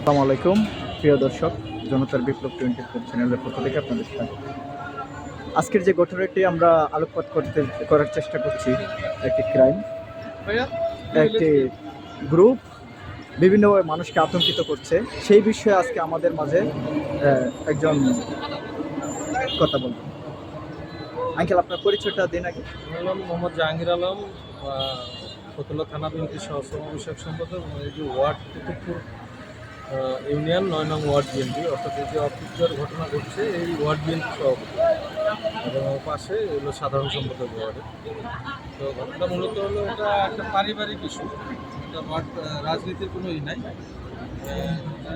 আসসালামু আলাইকুম প্রিয় দর্শক, জনতার বিপ্লব 24 চ্যানেলের পক্ষ থেকে আপনাদের স্বাগত। আজকের যে ঘটনাটি আমরা আলোকপাত করার চেষ্টা করছি, একটি ক্রাইম, একটি গ্রুপ বিভিন্নভাবে মানুষকে আতঙ্কিত করছে, সেই বিষয়ে আজকে আমাদের মাঝে একজন কথা বলবেন। আঙ্কেল, আপনার পরিচয়টা দিন আগে। মোহাম্মদ জাহাঙ্গীর আলম, ফতুল্লা থানা বিএনপি সহসভা বিষয়ক সম্পাদক। এই যে ওয়ার্ড কুতুবপুর ইউনিয়ন 9 নং ওয়ার্ড বিএনপি, অর্থাৎ এই যে অপ্রীতিকর ঘটনা ঘটছে এই ওয়ার্ড বিএনপি সভাপতি, এবং পাশে হলো সাধারণ সম্পাদক ওয়ার্ডে। তো ঘটনা মূলত হলো এটা একটা পারিবারিক ইস্যু, এটা রাজনীতির কোনো নাই।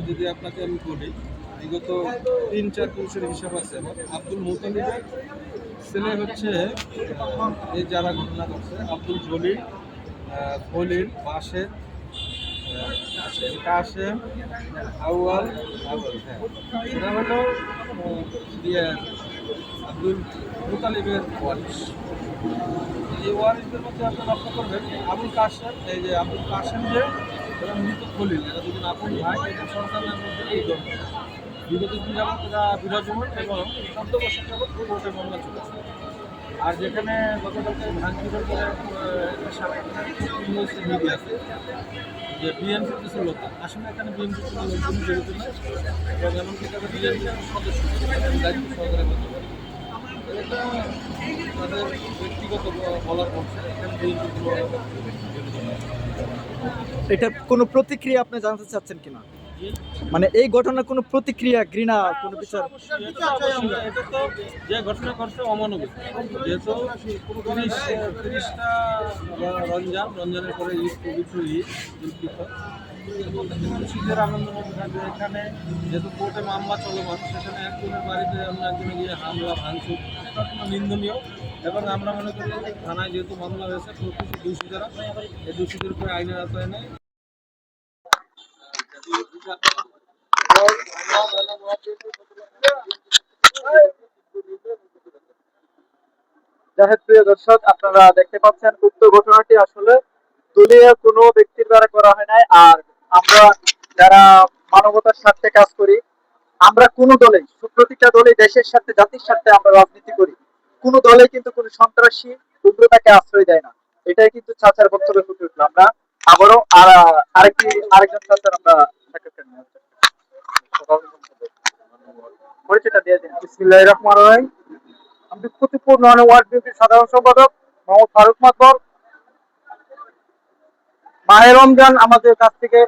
যদি আপনাকে আমি বলি, বিগত 3-4 পুরুষের হিসাব আছে। আব্দুল মুতালিবের ছেলে হচ্ছে এই যারা ঘটনা করছে, আব্দুল জলিল, খলিল, বাসের, কাশেম, আউয়াল, এরা হলো আব্দুল মুতালিবের ওয়ারিশ। এই ওয়ারিশদের মধ্যে আপনি লক্ষ্য করবেন আবুল কাশেম, এই যে আব্দুল কাশেম যে এবং মৃত খলিল, এরা দুজন আপন ভাই। এদের সন্তানের মধ্যে এই ধরনের বিগত দিন যাবৎ এরা বিরাজমান এবং 14 বছর যাবৎ কোর্টে মামলা চলেছে। আর যেখানে গতকালকে ভাঙচুরের পরে মিডিয়া আছে যে বিএনপির কিছু লোক, আসলে এখানে বিএনপির কোনো লোকজন জড়িত নয়, এবং এমনকি তাদের বিএনপির সদস্য দায়িত্ব সহকারে বলতে পারে। এটা তাদের ব্যক্তিগত বলার পক্ষে, এখানে বিএনপির কোনো জড়িত নয়। এটার কোনো প্রতিক্রিয়া আপনি জানতে চাচ্ছেন কিনা? মানে এই ঘটনার কোনো প্রতিক্রিয়া, ঘৃণা, কোনো বিচার? এটা তো যে ঘটনা ঘটছে অমানবিক, যেহেতু 30টা রমজানের পরে ঈদ, পবিত্র ঈদ, শীতের আনন্দ মধ্যে থাকবে। এখানে যেহেতু কোর্টে মামলা চলমান, সেখানে একজনের বাড়িতে অন্য একজনে গিয়ে হামলা ভাঙচুর, এটা কোনো নিন্দনীয়। এবং আমরা মনে করি থানায় যেহেতু মামলা হয়েছে, প্রকৃত দোষী যারা, এই দোষীদের উপরে আইনের আওতায় নেই। প্রিয় দর্শক, আপনারা দেখতে পাচ্ছেন উক্ত ঘটনাটি আসলে দলীয় কোনো ব্যক্তির দ্বারা করা হয় নাই। আর আমরা যারা মানবতার স্বার্থে কাজ করি, আমরা কোনো দলে, প্রতিটা দলে দেশের স্বার্থে, জাতির স্বার্থে আমরা রাজনীতি করি। কোনো দলে কিন্তু কোনো সন্ত্রাসী উগ্রতাকে আশ্রয় দেয় না। এটাই কিন্তু চাচার বক্তব্য ফুটে উঠলো। আমরা আবারও আরেকজন চাচার আমরা সাক্ষাৎকার নিয়ে আসছি। পরিচয়টা দিয়ে দিন। বিসমিল্লাহির রহমানির রহিম। আমি কুতুবপুর ওয়ার্ড বিএনপির সাধারণ সম্পাদক মোহাম্মদ ফারুক মাতবর। মাহে রমজান আমাদের কাছ থেকে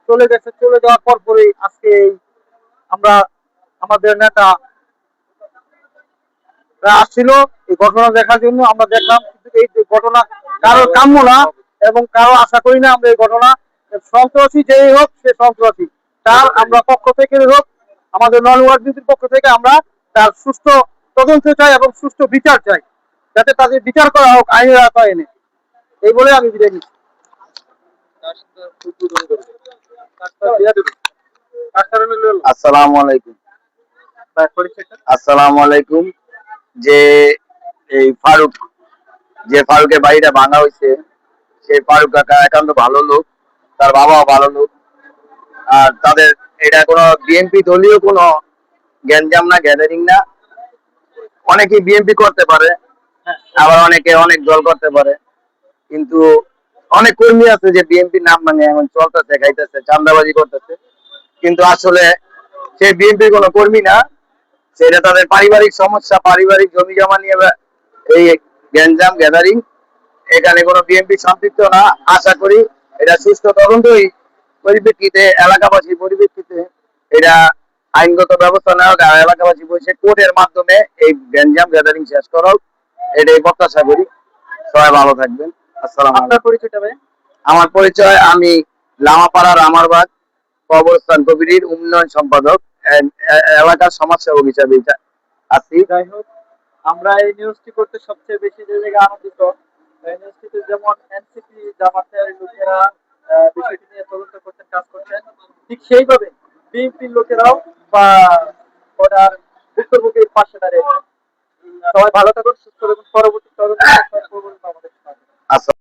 চলে গেছে, চলে যাওয়ার পর পরই আজকে আমরা আমাদের নেতা আসছিল এই ঘটনা দেখার জন্য। আমরা দেখলাম, কিন্তু এই ঘটনা কারোর কাম্য না এবং কারো আশা করি না আমরা এই ঘটনা। সন্ত্রাসী যেই হোক, সে সন্ত্রাসী, তার আমরা পক্ষ থেকে হোক, আমাদের নন ওয়ার্ড বিএনপির পক্ষ থেকে আমরা তার সুষ্ঠু তদন্ত চাই এবং সুষ্ঠু বিচার চাই, যাতে তাদের বিচার করা হোক আইনের আওতায় এনে। এই বলে আমি বিদায় নিচ্ছি। আসসালামু আলাইকুম। আসসালামু আলাইকুম। যে এই ফারুকের বাড়িটা ভাঙা হয়েছে, সেই ফারুক কাকা একান্ত ভালো লোক, তার বাবাও ভালো লোক। আর তাদের এটা কোনো বিএনপি দলীয় কোনো গ্যাঞ্জাম না, গ্যাদারিং না। অনেকে বিএনপি করতে পারে, আবার অনেকে অনেক দল করতে পারে, কিন্তু অনেক কর্মী আছে যে বিএনপির নাম মানে এমন চলতেছে, খাইতেছে, চান্দাবাজি করতেছে, কিন্তু আসলে সে বিএনপির কোনো কর্মী না। সেটা তাদের পারিবারিক সমস্যা, পারিবারিক জমি জমা নিয়ে এই গ্যাঞ্জাম গ্যাদারিং। এখানে কোনো বিএনপি সম্পৃক্ত না। আশা করি এটা সুস্থ তদন্তই পরিপ্রেক্ষিতে, এলাকাবাসীর পরিপ্রেক্ষিতে এটা আইনগত ব্যবস্থা নেওয়া হোক, আর এলাকাবাসী বসে কোর্টের মাধ্যমে এই গ্যাঞ্জাম গ্যাদারিং শেষ করা হোক, এটাই প্রত্যাশা করি। সবাই ভালো থাকবেন। আসসালাম। আপনার পরিচয়টা ভাই? আমার পরিচয়, আমি লামাপাড়া রামারবাগ কবরস্থান কমিটির উন্নয়ন সম্পাদক, এলাকার সমাজসেবক হিসাবে আছি। যাই হোক, আমরা এই নিউজটি করতে সবচেয়ে বেশি যে জায়গায় আনন্দিত, এই নিউজটিতে যেমন এনসিপি জামাতের লোকেরা বিষয়টি নিয়ে তদন্ত করতেন, কাজ করছেন, ঠিক সেইভাবে বিএনপির লোকেরাও বা ওনার ভুক্তভোগীর পাশে দাঁড়িয়েছে। সবাই ভালো থাকুন, সুস্থ থাকুন। পরবর্তী তদন্ত আমাদের আচ্ছা।